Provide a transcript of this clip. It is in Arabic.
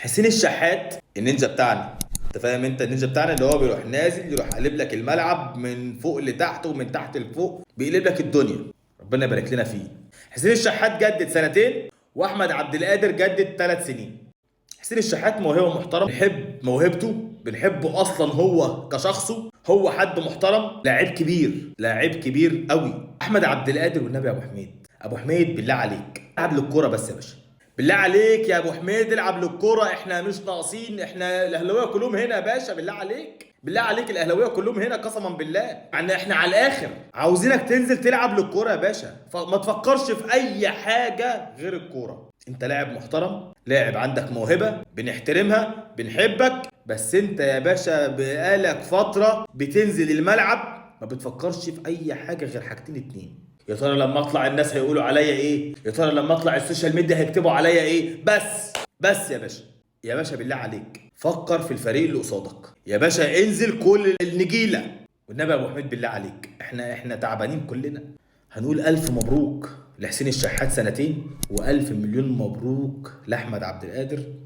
حسين الشحات النينجا بتاعنا. انت فاهم؟ انت النينجا بتاعنا اللي هو بيروح نازل يروح قلب لك الملعب من فوق لتحت ومن تحت لفوق، بيقلب لك الدنيا. ربنا يبارك لنا فيه. حسين الشحات جدد سنتين، واحمد عبد القادر جدد 3 سنين. حسين الشحات موهبه محترم، بنحب موهبته، بنحبه اصلا هو كشخصه، هو حد محترم، لاعب كبير، لاعب كبير قوي. احمد عبد القادر والنبي يا ابو حميد، ابو حميد بالله عليك العب للكوره بس يا باشا. بالله عليك يا ابو حميد العب للكوره، احنا مش ناقصين، احنا الاهلاويه كلهم هنا يا باشا. بالله عليك بالله عليك الاهلاويه كلهم هنا قسما بالله، يعني احنا على الاخر عاوزينك تنزل تلعب للكوره يا باشا، فما تفكرش في اي حاجه غير الكوره. انت لاعب محترم، لاعب عندك موهبه، بنحترمها، بنحبك، بس انت يا باشا بقالك فتره بتنزل الملعب ما بتفكرش في اي حاجه غير حاجتين اتنين. يا ترى لما اطلع الناس هيقولوا عليا ايه؟ يا ترى لما اطلع السوشيال ميديا هيكتبوا عليا ايه؟ بس يا باشا، يا باشا بالله عليك فكر في الفريق اللي قصادك يا باشا، انزل كل النجيله. والنبي يا ابو حميد بالله عليك، احنا تعبانين كلنا. هنقول الف مبروك لحسين الشحات سنتين، والف مليون مبروك لاحمد عبد القادر.